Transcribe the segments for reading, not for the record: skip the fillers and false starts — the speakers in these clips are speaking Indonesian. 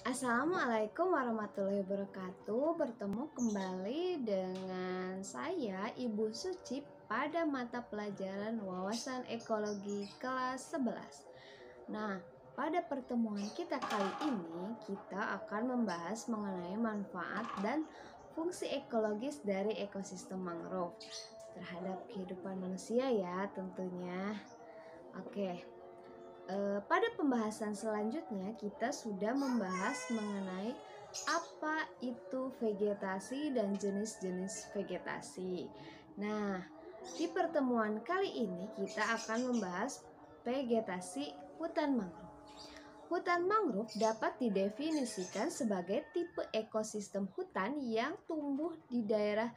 Assalamualaikum warahmatullahi wabarakatuh. Bertemu kembali dengan saya Ibu Suci pada mata pelajaran Wawasan Ekologi kelas 11. Nah, pada pertemuan kita kali ini kita akan membahas mengenai manfaat dan fungsi ekologis dari ekosistem mangrove terhadap kehidupan manusia ya tentunya. Oke. Pada pembahasan selanjutnya kita sudah membahas mengenai apa itu vegetasi dan jenis-jenis vegetasi. Nah, di pertemuan kali ini kita akan membahas vegetasi hutan mangrove. Hutan mangrove dapat didefinisikan sebagai tipe ekosistem hutan yang tumbuh di daerah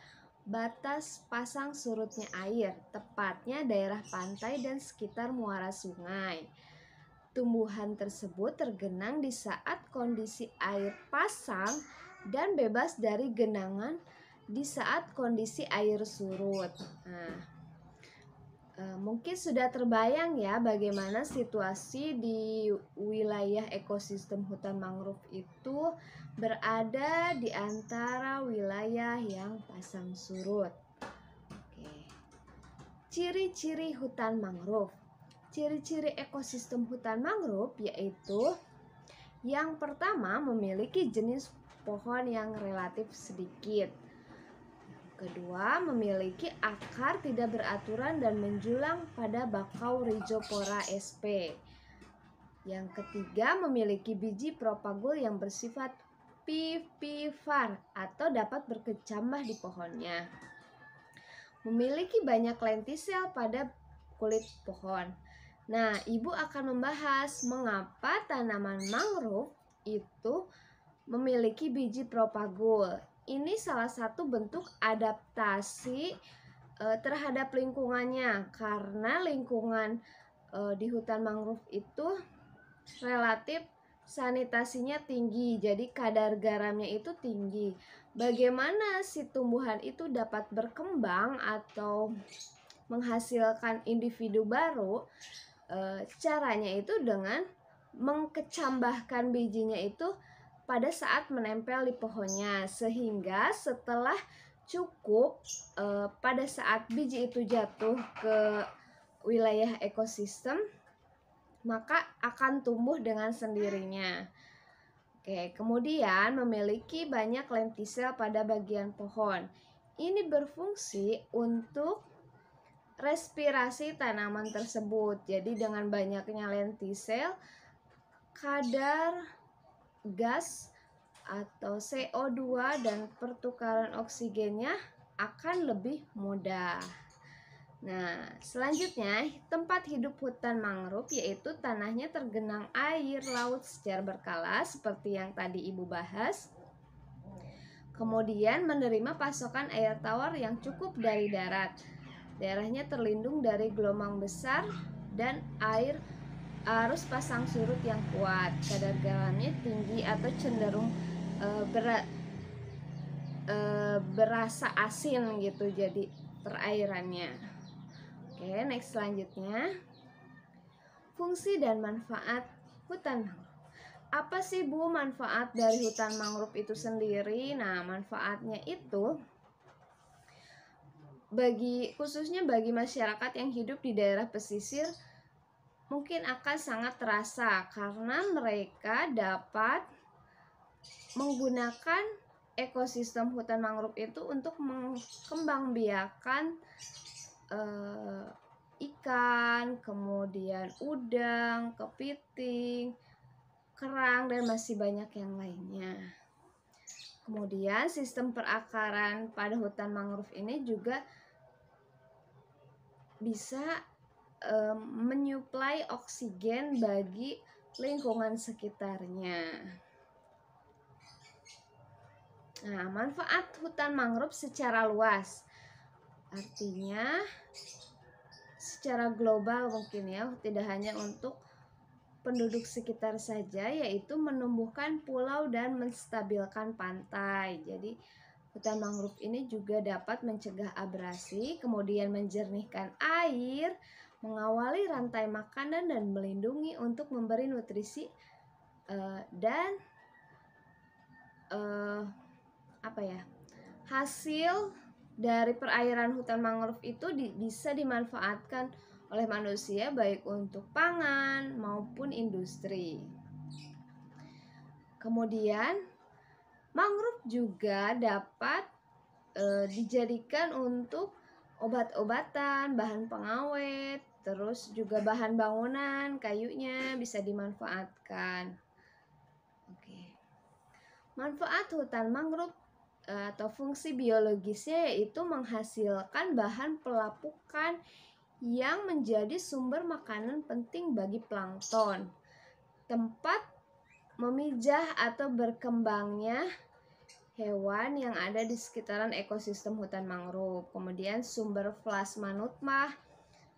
batas pasang surutnya air, tepatnya daerah pantai dan sekitar muara sungai. Tumbuhan tersebut tergenang di saat kondisi air pasang dan bebas dari genangan di saat kondisi air surut. Nah, mungkin sudah terbayang ya bagaimana situasi di wilayah ekosistem hutan mangrove itu berada di antara wilayah yang pasang surut. Oke. Ciri-ciri hutan mangrove. Ciri-ciri ekosistem hutan mangrove yaitu yang pertama memiliki jenis pohon yang relatif sedikit. Kedua, memiliki akar tidak beraturan dan menjulang pada bakau Rhizopora sp. Yang ketiga, memiliki biji propagul yang bersifat vivivar atau dapat berkecambah di pohonnya. Memiliki banyak lentisel pada kulit pohon. Nah, Ibu akan membahas mengapa tanaman mangrove itu memiliki biji propagul. Ini salah satu bentuk adaptasi terhadap lingkungannya, karena lingkungan di hutan mangrove itu relatif sanitasinya tinggi, jadi kadar garamnya itu tinggi. Bagaimana si tumbuhan itu dapat berkembang atau menghasilkan individu baru? Caranya itu dengan mengkecambahkan bijinya itu pada saat menempel di pohonnya, sehingga setelah cukup pada saat biji itu jatuh ke wilayah ekosistem, maka akan tumbuh dengan sendirinya. Oke, kemudian memiliki banyak lentisel pada bagian pohon. Ini berfungsi untuk respirasi tanaman tersebut. Jadi dengan banyaknya lentisel, kadar gas atau CO2 dan pertukaran oksigennya akan lebih mudah. Nah, selanjutnya tempat hidup hutan mangrove yaitu tanahnya tergenang air laut secara berkala seperti yang tadi Ibu bahas. Kemudian menerima pasokan air tawar yang cukup dari darat. Daerahnya terlindung dari gelombang besar dan arus pasang surut yang kuat. Kadar garamnya tinggi atau cenderung berasa asin gitu jadi perairannya. Oke, next selanjutnya. Fungsi dan manfaat hutan mangrove. Apa sih Bu manfaat dari hutan mangrove itu sendiri? Nah, manfaatnya itu khususnya bagi masyarakat yang hidup di daerah pesisir mungkin akan sangat terasa karena mereka dapat menggunakan ekosistem hutan mangrove itu untuk mengembangbiakan ikan, kemudian udang, kepiting, kerang, dan masih banyak yang lainnya. Kemudian sistem perakaran pada hutan mangrove ini juga bisa menyuplai oksigen bagi lingkungan sekitarnya. Nah, manfaat hutan mangrove secara luas, artinya secara global mungkin ya, tidak hanya untuk penduduk sekitar saja, yaitu menumbuhkan pulau dan menstabilkan pantai. Jadi hutan mangrove ini juga dapat mencegah abrasi, kemudian menjernihkan air, mengawali rantai makanan dan melindungi untuk memberi nutrisi dan hasil dari perairan hutan mangrove itu bisa dimanfaatkan oleh manusia baik untuk pangan maupun industri. Kemudian mangrove juga dapat dijadikan untuk obat-obatan, bahan pengawet, terus juga bahan bangunan, kayunya bisa dimanfaatkan. Oke. Manfaat hutan mangrove atau fungsi biologisnya yaitu menghasilkan bahan pelapukan yang menjadi sumber makanan penting bagi plankton, tempat memijah atau berkembangnya hewan yang ada di sekitaran ekosistem hutan mangrove, kemudian sumber plasma nutmah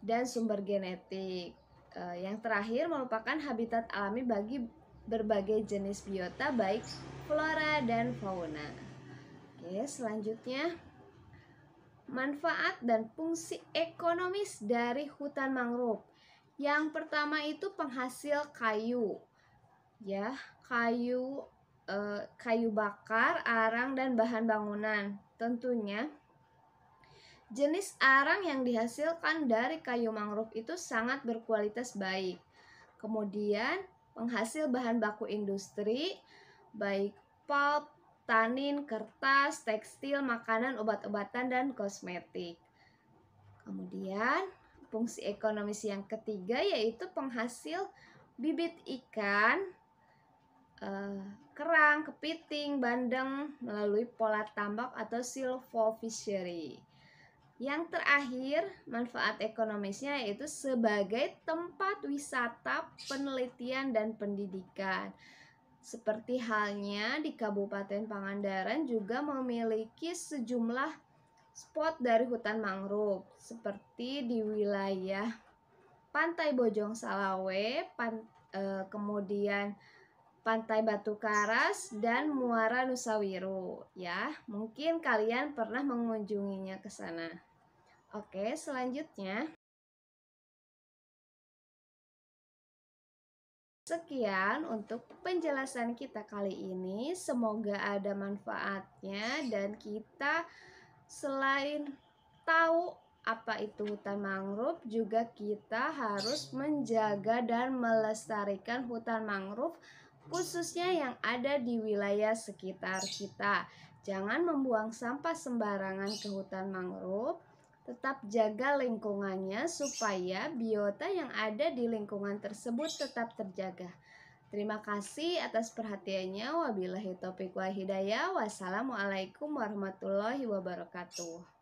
dan sumber genetik. Yang terakhir merupakan habitat alami bagi berbagai jenis biota baik flora dan fauna. Oke, selanjutnya manfaat dan fungsi ekonomis dari hutan mangrove. Yang pertama itu penghasil kayu. Ya, kayu bakar, arang dan bahan bangunan. Tentunya jenis arang yang dihasilkan dari kayu mangrove itu sangat berkualitas baik. Kemudian penghasil bahan baku industri baik pulp, tanin, kertas, tekstil, makanan, obat-obatan, dan kosmetik. Kemudian fungsi ekonomis yang ketiga yaitu penghasil bibit ikan, kerang, kepiting, bandeng melalui pola tambak atau silvofishery. Yang terakhir, manfaat ekonomisnya yaitu sebagai tempat wisata, penelitian, dan pendidikan. Seperti halnya di Kabupaten Pangandaran juga memiliki sejumlah spot dari hutan mangrove seperti di wilayah Pantai Bojong Salawe, kemudian Pantai Batu Karas dan Muara Nusawiru. Ya, mungkin kalian pernah mengunjunginya ke sana. Oke, selanjutnya. Sekian untuk penjelasan kita kali ini. Semoga ada manfaatnya dan kita selain tahu apa itu hutan mangrove, juga kita harus menjaga dan melestarikan hutan mangrove khususnya yang ada di wilayah sekitar kita. Jangan membuang sampah sembarangan ke hutan mangrove. Tetap jaga lingkungannya supaya biota yang ada di lingkungan tersebut tetap terjaga. Terima kasih atas perhatiannya. Wabillahi taufiq wal hidayah. Wassalamualaikum warahmatullahi wabarakatuh.